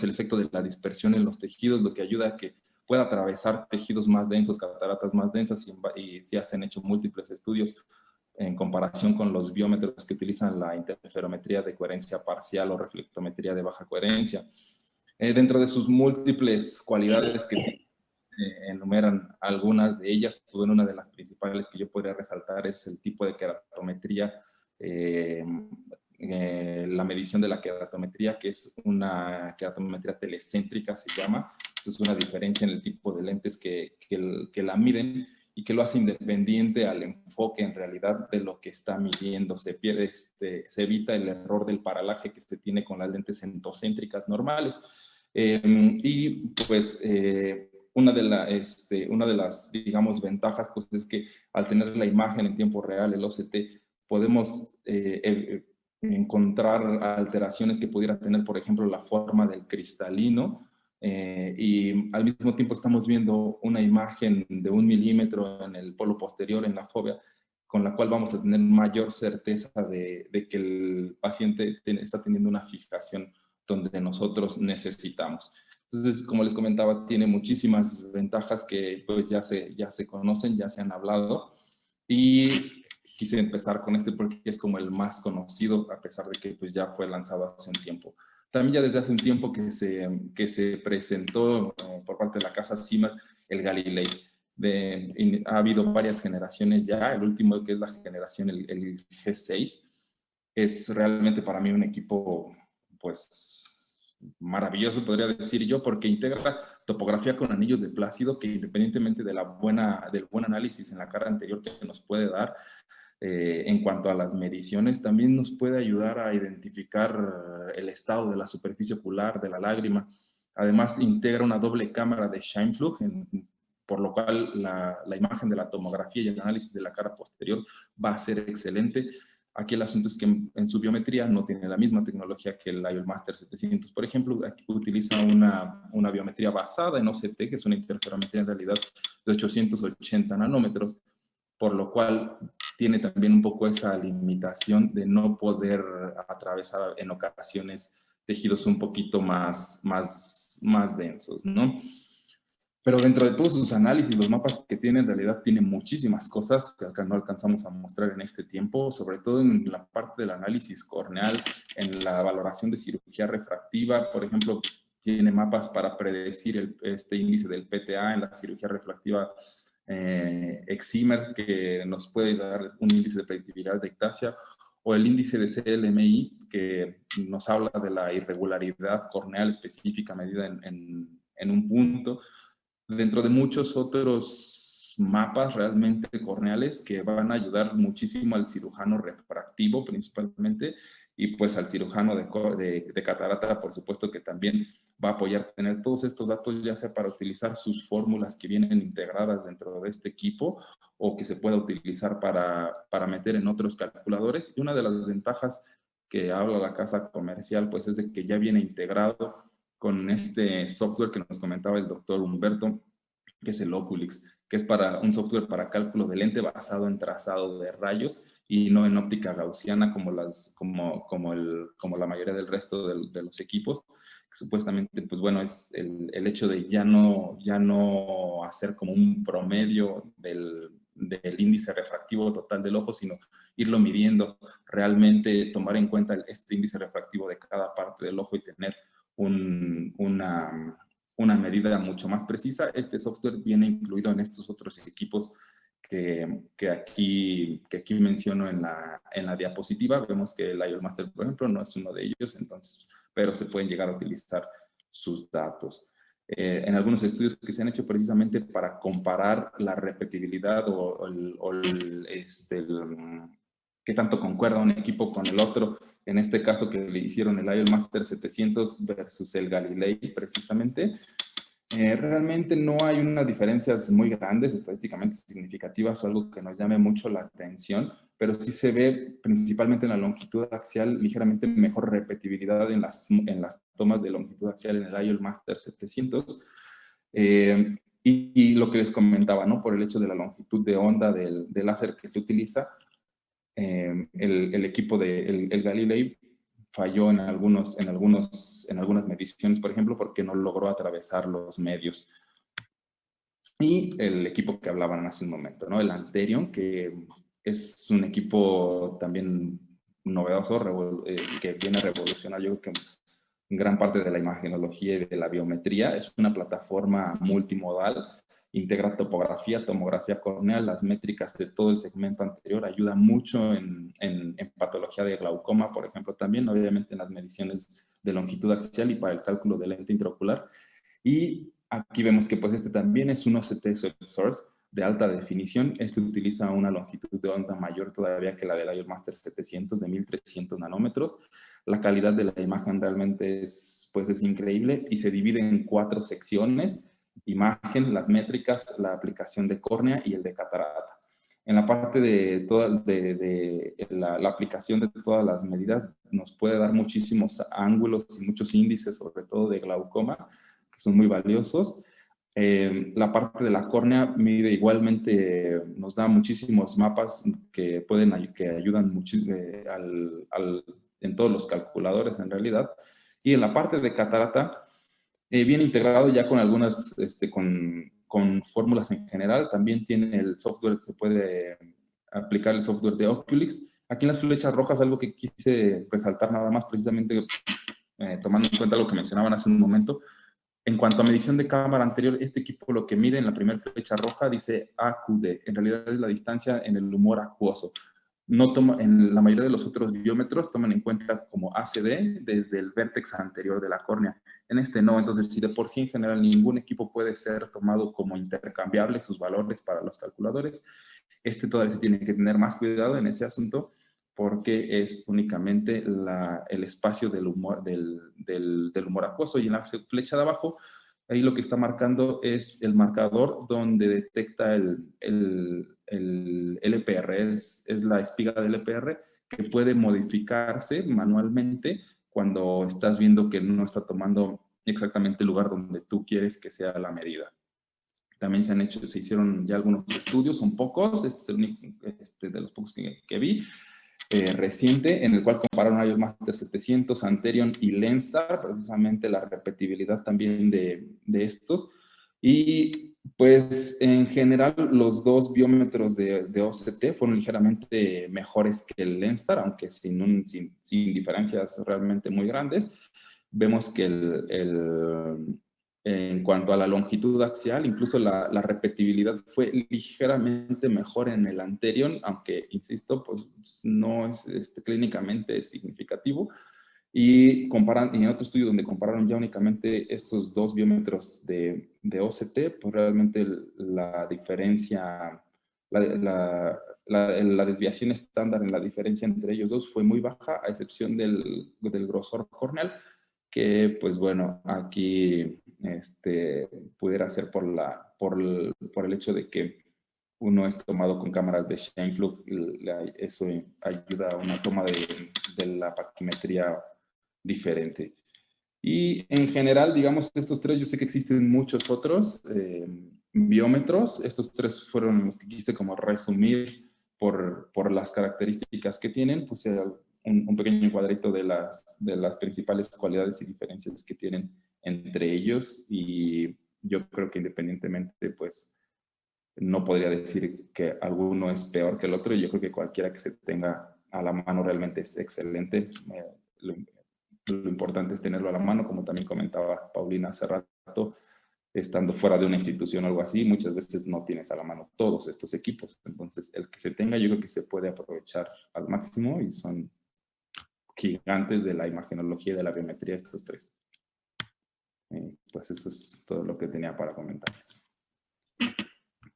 el efecto de la dispersión en los tejidos, lo que ayuda a que pueda atravesar tejidos más densos, cataratas más densas, y ya se han hecho múltiples estudios en comparación con los biómetros que utilizan la interferometría de coherencia parcial o reflectometría de baja coherencia. Dentro de sus múltiples cualidades que enumeran algunas de ellas, pues bueno, una de las principales que yo podría resaltar es el tipo de queratometría, la medición de la queratometría, que es una queratometría telecéntrica, se llama. Esa es una diferencia en el tipo de lentes que la miden y que lo hace independiente al enfoque en realidad de lo que está midiendo. Se evita el error del paralaje que se tiene con las lentes endocéntricas normales. Y pues una de las, digamos, ventajas pues es que al tener la imagen en tiempo real, el OCT, podemos encontrar alteraciones que pudiera tener, por ejemplo, la forma del cristalino, y al mismo tiempo estamos viendo una imagen de 1 milímetro en el polo posterior, en la fovea, con la cual vamos a tener mayor certeza de que el paciente está teniendo una fijación donde nosotros necesitamos. Entonces, como les comentaba, tiene muchísimas ventajas que pues ya se conocen, ya se han hablado, y quise empezar con este porque es como el más conocido, a pesar de que pues ya fue lanzado hace un tiempo. También ya desde hace un tiempo que se presentó por parte de la casa Zimmer el Galilei. Ha habido varias generaciones ya, el último que es la generación, el G6, es realmente para mí un equipo pues maravilloso, podría decir yo, porque integra topografía con anillos de plácido que, independientemente del buen análisis en la cara anterior que nos puede dar, en cuanto a las mediciones, también nos puede ayudar a identificar el estado de la superficie ocular, de la lágrima. Además, integra una doble cámara de Scheimpflug, por lo cual la imagen de la tomografía y el análisis de la cara posterior va a ser excelente. Aquí el asunto es que en su biometría no tiene la misma tecnología que el IOL Master 700. Por ejemplo, aquí utiliza una biometría basada en OCT, que es una interferometría en realidad de 880 nanómetros, por lo cual tiene también un poco esa limitación de no poder atravesar en ocasiones tejidos un poquito más densos, ¿no? Pero dentro de todos sus análisis, los mapas que tiene, en realidad tiene muchísimas cosas que acá no alcanzamos a mostrar en este tiempo, sobre todo en la parte del análisis corneal, en la valoración de cirugía refractiva. Por ejemplo, tiene mapas para predecir este índice del PTA en la cirugía refractiva Excimer, que nos puede dar un índice de predictibilidad de ectasia, o el índice de CLMI, que nos habla de la irregularidad corneal específica medida en un punto, dentro de muchos otros mapas realmente corneales que van a ayudar muchísimo al cirujano refractivo principalmente, y pues al cirujano de catarata, por supuesto, que también va a apoyar tener todos estos datos, ya sea para utilizar sus fórmulas que vienen integradas dentro de este equipo, o que se pueda utilizar para meter en otros calculadores. Y una de las ventajas que habla la casa comercial, pues es de que ya viene integrado con este software que nos comentaba el doctor Humberto, que es el Oculix, que es un software para cálculo de lente basado en trazado de rayos y no en óptica gaussiana como la mayoría del resto de los equipos. Supuestamente, pues bueno, es el hecho de ya no hacer como un promedio del índice refractivo total del ojo, sino irlo midiendo, realmente tomar en cuenta este índice refractivo de cada parte del ojo y tener una medida mucho más precisa. Este software viene incluido en estos otros equipos que aquí menciono en la diapositiva. Vemos que el IELTS Master, por ejemplo, no es uno de ellos, entonces, pero se pueden llegar a utilizar sus datos. En algunos estudios que se han hecho precisamente para comparar la repetibilidad qué tanto concuerda un equipo con el otro, en este caso que le hicieron el IELTS Master 700 versus el Galilei precisamente, realmente no hay unas diferencias muy grandes, estadísticamente significativas o algo que nos llame mucho la atención, pero sí se ve principalmente en la longitud axial ligeramente mejor repetibilidad en las tomas de longitud axial en el IELTS Master 700. Y lo que les comentaba, ¿no? Por el hecho de la longitud de onda del láser que se utiliza, el equipo del Galilei falló en algunas mediciones, por ejemplo, porque no logró atravesar los medios. Y el equipo que hablaban hace un momento, ¿no? El Anterion, que es un equipo también novedoso, que viene a revolucionar, yo creo que gran parte de la imagenología y de la biometría. Es una plataforma multimodal, integra topografía, tomografía corneal, las métricas de todo el segmento anterior, ayuda mucho en patología de glaucoma, por ejemplo, también, obviamente en las mediciones de longitud axial y para el cálculo de lente intraocular. Y aquí vemos que pues este también es un OCT source de alta definición. Este utiliza una longitud de onda mayor todavía que la del IELTS Master 700 de 1300 nanómetros. La calidad de la imagen realmente es increíble y se divide en 4 secciones: imagen, las métricas, la aplicación de córnea y el de catarata. En la parte de la aplicación de todas las medidas nos puede dar muchísimos ángulos y muchos índices, sobre todo de glaucoma, que son muy valiosos. La parte de la córnea mide igualmente, nos da muchísimos mapas que ayudan muchísimo en todos los calculadores en realidad. Y en la parte de catarata, viene integrado ya con algunas, con fórmulas en general. También tiene el software, se puede aplicar el software de Oculix. Aquí en las flechas rojas, algo que quise resaltar nada más, precisamente tomando en cuenta lo que mencionaban hace un momento. En cuanto a medición de cámara anterior, este equipo lo que mide en la primera flecha roja dice AQD. En realidad es la distancia en el humor acuoso. No toma, en la mayoría de los otros biómetros toman en cuenta como ACD desde el vértex anterior de la córnea. En este no, entonces si de por sí en general ningún equipo puede ser tomado como intercambiable sus valores para los calculadores, este todavía se tiene que tener más cuidado en ese asunto porque es únicamente el espacio del humor acuoso. Y en la flecha de abajo, ahí lo que está marcando es el marcador donde detecta el LPR, es la espiga del LPR que puede modificarse manualmente cuando estás viendo que no está tomando exactamente el lugar donde tú quieres que sea la medida. También se hicieron ya algunos estudios, son pocos, este es el único de los pocos que vi, reciente, en el cual compararon IELTS Master 700, Anterion y Lenstar, precisamente la repetibilidad también de estos. Y pues en general los dos biómetros de OCT fueron ligeramente mejores que el Lenstar, aunque sin diferencias realmente muy grandes. Vemos que en cuanto a la longitud axial, incluso la repetibilidad fue ligeramente mejor en el Anterion, aunque, insisto, pues no es clínicamente significativo. Y en otro estudio donde compararon ya únicamente estos dos biómetros de OCT, pues realmente la diferencia, la desviación estándar en la diferencia entre ellos dos fue muy baja, a excepción del grosor corneal, que pues bueno, aquí pudiera ser por el hecho de que uno es tomado con cámaras de Scheimpflug, eso ayuda a una toma de la paquimetría diferente. Y en general, digamos, estos tres, yo sé que existen muchos otros biómetros, estos tres fueron los que quise como resumir por las características que tienen, pues un pequeño cuadrito de las principales cualidades y diferencias que tienen entre ellos, y yo creo que independientemente, pues, no podría decir que alguno es peor que el otro. Yo creo que cualquiera que se tenga a la mano realmente es excelente. Lo importante es tenerlo a la mano, como también comentaba Paulina hace rato. estando fuera de una institución o algo así, muchas veces no tienes a la mano todos estos equipos. Entonces, el que se tenga, yo creo que se puede aprovechar al máximo y son gigantes de la imagenología y de la biometría estos tres. Pues eso es todo lo que tenía para comentarles.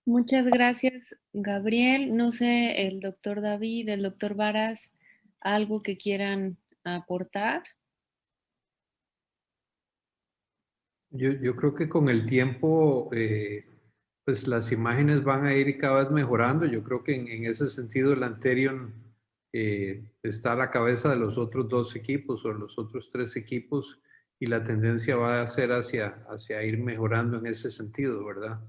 Muchas gracias, Gabriel. No sé, el doctor David, el doctor Varas, algo que quieran aportar. Yo creo que con el tiempo, pues las imágenes van a ir cada vez mejorando. Yo creo que en ese sentido el Anterion está a la cabeza de los otros dos equipos o los otros tres equipos, y la tendencia va a ser hacia ir mejorando en ese sentido, ¿verdad?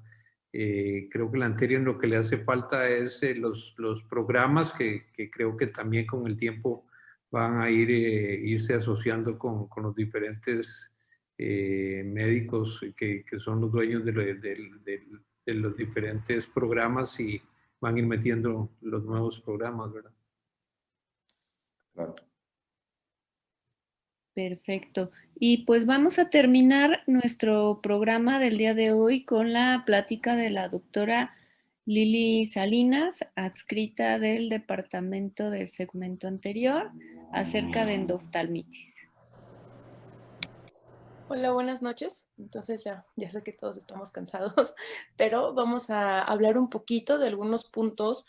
Creo que el Anterion lo que le hace falta es los programas que creo que también con el tiempo van a irse asociando con los diferentes médicos que son los dueños de los diferentes programas, y van a ir metiendo los nuevos programas, ¿verdad? Claro. Perfecto. Y pues vamos a terminar nuestro programa del día de hoy con la plática de la doctora Lili Salinas, adscrita del Departamento de Segmento Anterior, acerca de endoftalmitis. Hola, buenas noches. Entonces ya sé que todos estamos cansados, pero vamos a hablar un poquito de algunos puntos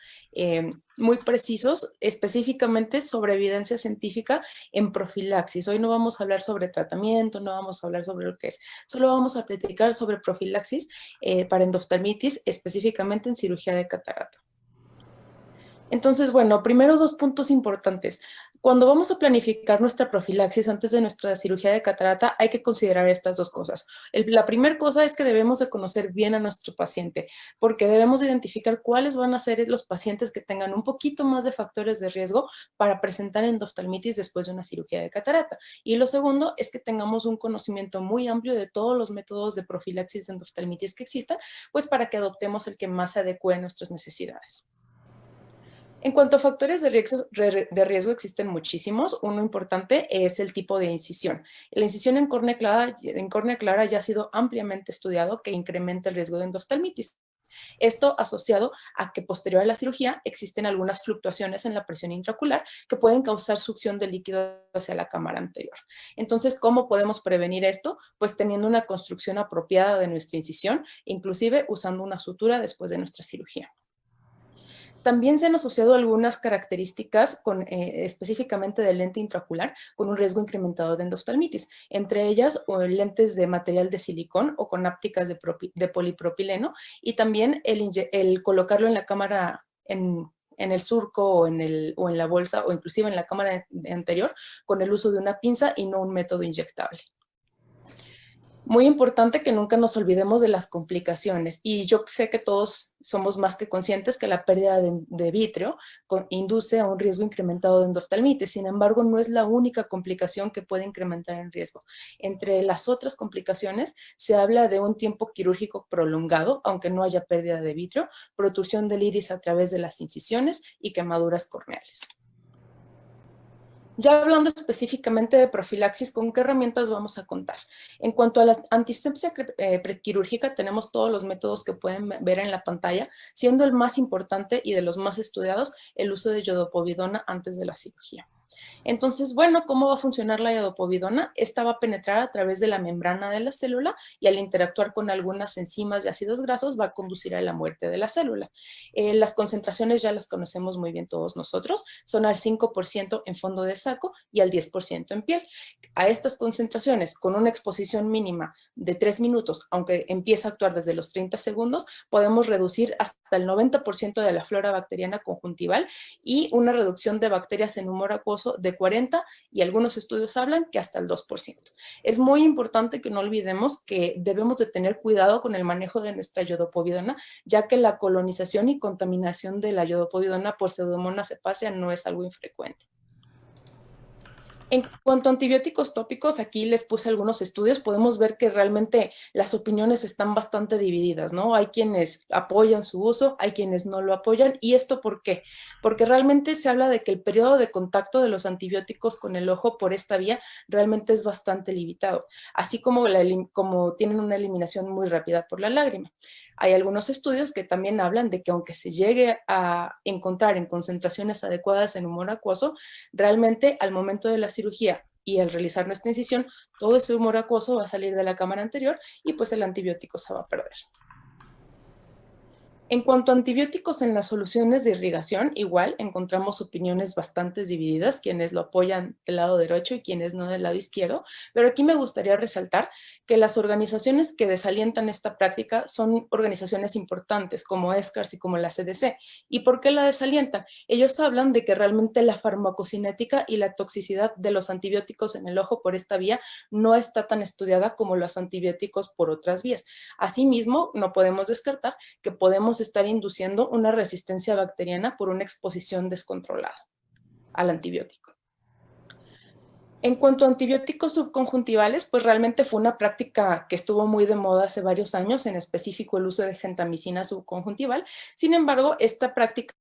muy precisos, específicamente sobre evidencia científica en profilaxis. Hoy no vamos a hablar sobre tratamiento, no vamos a hablar sobre lo que es, solo vamos a platicar sobre profilaxis para endoftalmitis, específicamente en cirugía de catarata. Entonces, bueno, primero dos puntos importantes. Cuando vamos a planificar nuestra profilaxis antes de nuestra cirugía de catarata, hay que considerar estas dos cosas. La primera cosa es que debemos de conocer bien a nuestro paciente, porque debemos identificar cuáles van a ser los pacientes que tengan un poquito más de factores de riesgo para presentar endoftalmitis después de una cirugía de catarata. Y lo segundo es que tengamos un conocimiento muy amplio de todos los métodos de profilaxis de endoftalmitis que existan, pues para que adoptemos el que más se adecue a nuestras necesidades. En cuanto a factores de riesgo, existen muchísimos. Uno importante es el tipo de incisión. La incisión en córnea clara ya ha sido ampliamente estudiado que incrementa el riesgo de endoftalmitis. Esto asociado a que posterior a la cirugía existen algunas fluctuaciones en la presión intraocular que pueden causar succión de líquido hacia la cámara anterior. Entonces, ¿cómo podemos prevenir esto? Pues teniendo una construcción apropiada de nuestra incisión, inclusive usando una sutura después de nuestra cirugía. También se han asociado algunas características específicamente del lente intraocular con un riesgo incrementado de endoftalmitis, entre ellas lentes de material de silicón o con ápticas de polipropileno, y también el colocarlo en la cámara en el surco o en la bolsa o inclusive en la cámara anterior con el uso de una pinza y no un método inyectable. Muy importante que nunca nos olvidemos de las complicaciones, y yo sé que todos somos más que conscientes que la pérdida de vítreo induce a un riesgo incrementado de endoftalmitis. Sin embargo, no es la única complicación que puede incrementar el riesgo. Entre las otras complicaciones se habla de un tiempo quirúrgico prolongado, aunque no haya pérdida de vítreo, protrusión del iris a través de las incisiones y quemaduras corneales. Ya hablando específicamente de profilaxis, ¿con qué herramientas vamos a contar? En cuanto a la antisepsia prequirúrgica, tenemos todos los métodos que pueden ver en la pantalla, siendo el más importante y de los más estudiados el uso de iodopovidona antes de la cirugía. Entonces, bueno, ¿cómo va a funcionar la iodopovidona? Esta va a penetrar a través de la membrana de la célula y al interactuar con algunas enzimas y ácidos grasos va a conducir a la muerte de la célula. Las concentraciones ya las conocemos muy bien todos nosotros, son al 5% en fondo de saco y al 10% en piel. A estas concentraciones, con una exposición mínima de 3 minutos, aunque empieza a actuar desde los 30 segundos, podemos reducir hasta el 90% de la flora bacteriana conjuntival y una reducción de bacterias en humor acuoso de 40, y algunos estudios hablan que hasta el 2%. Es muy importante que no olvidemos que debemos de tener cuidado con el manejo de nuestra iodopovidona, ya que la colonización y contaminación de la iodopovidona por Pseudomonas hepacia no es algo infrecuente. En cuanto a antibióticos tópicos, aquí les puse algunos estudios, podemos ver que realmente las opiniones están bastante divididas, ¿no? Hay quienes apoyan su uso, hay quienes no lo apoyan. ¿Y esto por qué? Porque realmente se habla de que el periodo de contacto de los antibióticos con el ojo por esta vía realmente es bastante limitado, así como, como tienen una eliminación muy rápida por la lágrima. Hay algunos estudios que también hablan de que aunque se llegue a encontrar en concentraciones adecuadas en humor acuoso, realmente al momento de la cirugía y al realizar nuestra incisión, todo ese humor acuoso va a salir de la cámara anterior y pues el antibiótico se va a perder. En cuanto a antibióticos en las soluciones de irrigación, igual encontramos opiniones bastante divididas, quienes lo apoyan del lado derecho y quienes no del lado izquierdo, pero aquí me gustaría resaltar que las organizaciones que desalientan esta práctica son organizaciones importantes como ESCARS y como la CDC. ¿Y por qué la desalientan? Ellos hablan de que realmente la farmacocinética y la toxicidad de los antibióticos en el ojo por esta vía no está tan estudiada como los antibióticos por otras vías. Asimismo, no podemos descartar que podemos estar induciendo una resistencia bacteriana por una exposición descontrolada al antibiótico. En cuanto a antibióticos subconjuntivales, pues realmente fue una práctica que estuvo muy de moda hace varios años, en específico el uso de gentamicina subconjuntival. Sin embargo, esta práctica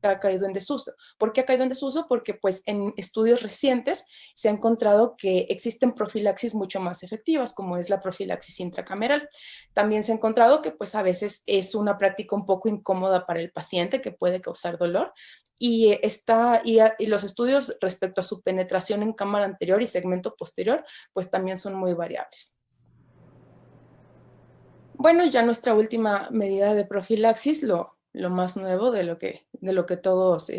ha caído en desuso. ¿Por qué ha caído en desuso? Porque pues en estudios recientes se ha encontrado que existen profilaxis mucho más efectivas, como es la profilaxis intracameral. También se ha encontrado que pues a veces es una práctica un poco incómoda para el paciente, que puede causar dolor, y los estudios respecto a su penetración en cámara anterior y segmento posterior, pues también son muy variables. Bueno, ya nuestra última medida de profilaxis, lo más nuevo de lo que todos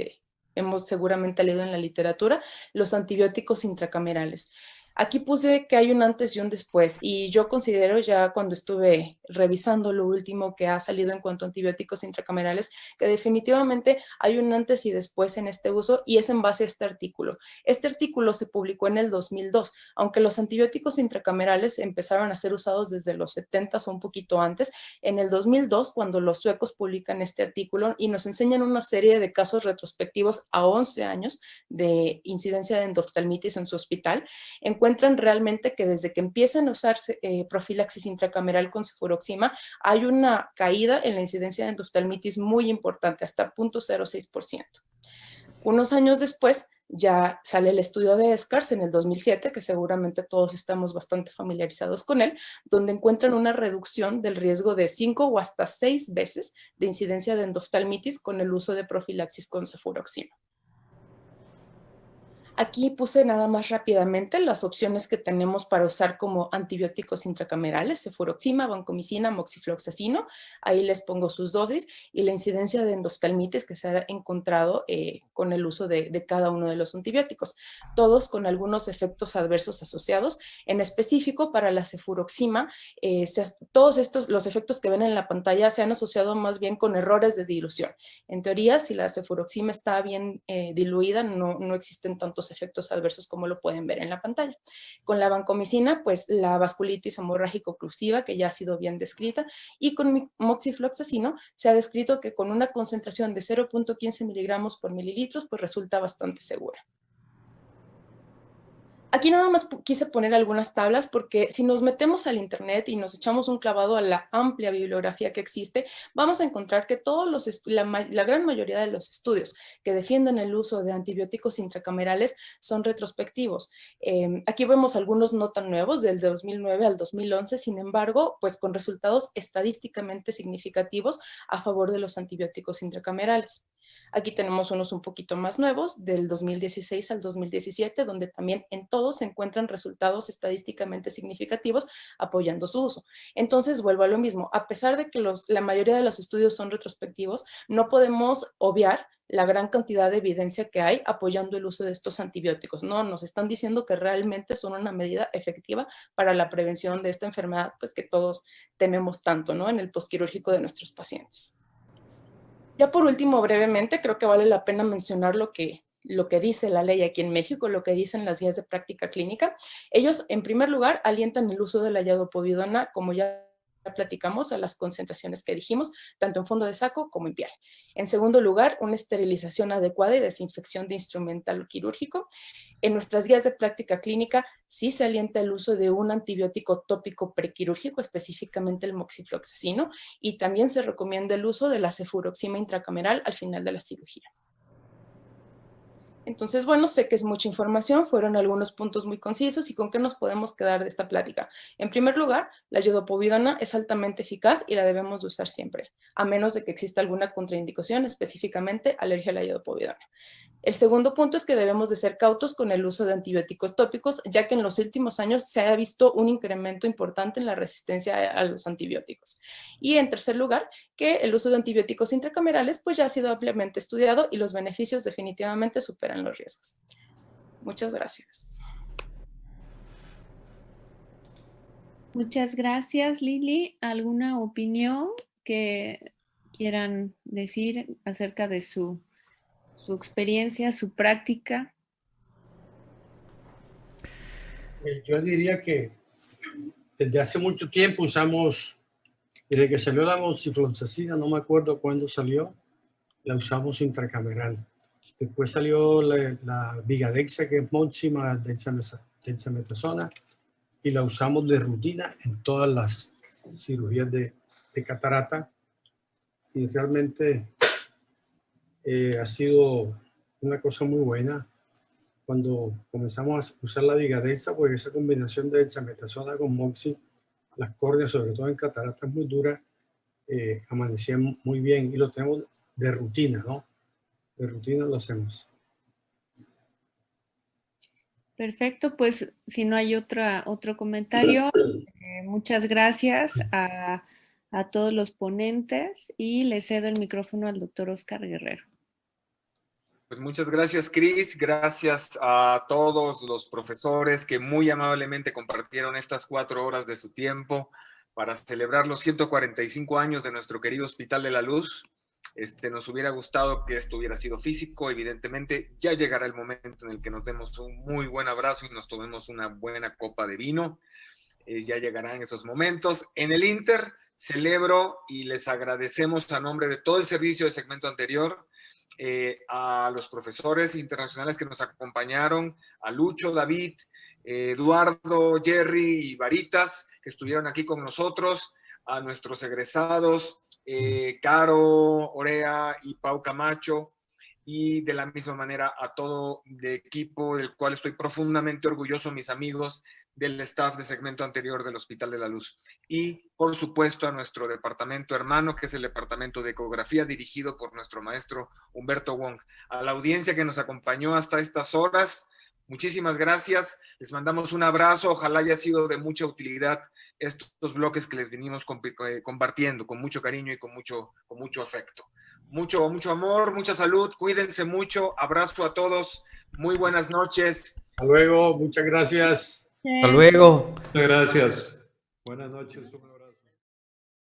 hemos seguramente leído en la literatura, los antibióticos intracamerales. Aquí puse que hay un antes y un después, y yo considero, ya cuando estuve revisando lo último que ha salido en cuanto a antibióticos intracamerales, que definitivamente hay un antes y después en este uso, y es en base a este artículo. Este artículo se publicó en el 2002, aunque los antibióticos intracamerales empezaron a ser usados desde los 70s o un poquito antes. En el 2002, cuando los suecos publican este artículo y nos enseñan una serie de casos retrospectivos a 11 años de incidencia de endoftalmitis en su hospital, encuentran realmente que desde que empiezan a usarse profilaxis intracameral con cefuroxima, hay una caída en la incidencia de endoftalmitis muy importante, hasta 0.06%. Unos años después ya sale el estudio de ESCARS en el 2007, que seguramente todos estamos bastante familiarizados con él, donde encuentran una reducción del riesgo de 5 o hasta 6 veces de incidencia de endoftalmitis con el uso de profilaxis con cefuroxima. Aquí puse nada más rápidamente las opciones que tenemos para usar como antibióticos intracamerales: cefuroxima, vancomicina, moxifloxacino. Ahí les pongo sus dosis y la incidencia de endoftalmitis que se ha encontrado con el uso de cada uno de los antibióticos, todos con algunos efectos adversos asociados. En específico, para la cefuroxima, todos los efectos que ven en la pantalla se han asociado más bien con errores de dilución. En teoría, si la cefuroxima está bien diluida, no existen tantos efectos adversos como lo pueden ver en la pantalla. Con la vancomicina, pues la vasculitis hemorrágico-oclusiva, que ya ha sido bien descrita, y con moxifloxacino se ha descrito que con una concentración de 0.15 miligramos por mililitros, pues resulta bastante segura. Aquí nada más quise poner algunas tablas porque si nos metemos al internet y nos echamos un clavado a la amplia bibliografía que existe, vamos a encontrar que la gran mayoría de los estudios que defienden el uso de antibióticos intracamerales son retrospectivos. Aquí vemos algunos no tan nuevos, del 2009 al 2011, sin embargo, pues con resultados estadísticamente significativos a favor de los antibióticos intracamerales. Aquí tenemos unos un poquito más nuevos, del 2016 al 2017, donde también en todos se encuentran resultados estadísticamente significativos apoyando su uso. Entonces, vuelvo a lo mismo. A pesar de que la mayoría de los estudios son retrospectivos, no podemos obviar la gran cantidad de evidencia que hay apoyando el uso de estos antibióticos. No, nos están diciendo que realmente son una medida efectiva para la prevención de esta enfermedad, pues que todos tememos tanto, ¿no?, en el posquirúrgico de nuestros pacientes. Ya por último, brevemente, creo que vale la pena mencionar lo que dice la ley aquí en México, lo que dicen las guías de práctica clínica. Ellos, en primer lugar, alientan el uso de la iadopovidona, como ya ya platicamos, a las concentraciones que dijimos, tanto en fondo de saco como en piel. En segundo lugar, una esterilización adecuada y desinfección de instrumental quirúrgico. En nuestras guías de práctica clínica sí se alienta el uso de un antibiótico tópico prequirúrgico, específicamente el moxifloxacino, y también se recomienda el uso de la cefuroxima intracameral al final de la cirugía. Entonces, bueno, sé que es mucha información, fueron algunos puntos muy concisos y con qué nos podemos quedar de esta plática. En primer lugar, la iodopovidona es altamente eficaz y la debemos de usar siempre, a menos de que exista alguna contraindicación, específicamente alergia a la iodopovidona. El segundo punto es que debemos de ser cautos con el uso de antibióticos tópicos, ya que en los últimos años se ha visto un incremento importante en la resistencia a los antibióticos. Y en tercer lugar, que el uso de antibióticos intracamerales pues ya ha sido ampliamente estudiado y los beneficios definitivamente superan los riesgos. Muchas gracias. Muchas gracias, Lili. ¿Alguna opinión que quieran decir acerca de su experiencia, su práctica? Yo diría que desde hace mucho tiempo usamos, desde que salió la moxifloxacina, no me acuerdo cuándo salió, la usamos intracameral. Después salió la Vigadexa, que es Moxima dexametasona, y la usamos de rutina en todas las cirugías de catarata. Y realmente ha sido una cosa muy buena. Cuando comenzamos a usar la Vigadexa, porque esa combinación de dexametasona con moxi, las córneas, sobre todo en catarata, es muy dura, amanecían muy bien y lo tenemos de rutina, ¿no? De rutina lo hacemos. Perfecto, pues si no hay otro comentario, muchas gracias a todos los ponentes y le cedo el micrófono al doctor Oscar Guerrero. Pues muchas gracias, Cris. Gracias a todos los profesores que muy amablemente compartieron estas 4 horas de su tiempo para celebrar los 145 años de nuestro querido Hospital de la Luz. Nos hubiera gustado que esto hubiera sido físico, evidentemente. Ya llegará el momento en el que nos demos un muy buen abrazo y nos tomemos una buena copa de vino. Ya llegarán esos momentos. En el Inter, celebro y les agradecemos a nombre de todo el servicio de segmento anterior, a los profesores internacionales que nos acompañaron, a Lucho, David, Eduardo, Jerry y Varitas, que estuvieron aquí con nosotros, a nuestros egresados, Caro, Orea y Pau Camacho, y de la misma manera a todo el equipo del cual estoy profundamente orgulloso, mis amigos del staff de segmento anterior del Hospital de la Luz. Y, por supuesto, a nuestro departamento hermano, que es el departamento de ecografía, dirigido por nuestro maestro Humberto Wong. A la audiencia que nos acompañó hasta estas horas, muchísimas gracias. Les mandamos un abrazo. Ojalá haya sido de mucha utilidad estos bloques que les vinimos compartiendo con mucho cariño y con mucho afecto. Mucho amor, mucha salud. Cuídense mucho. Abrazo a todos. Muy buenas noches. Hasta luego. Muchas gracias. Hasta luego. Muchas gracias. Buenas noches.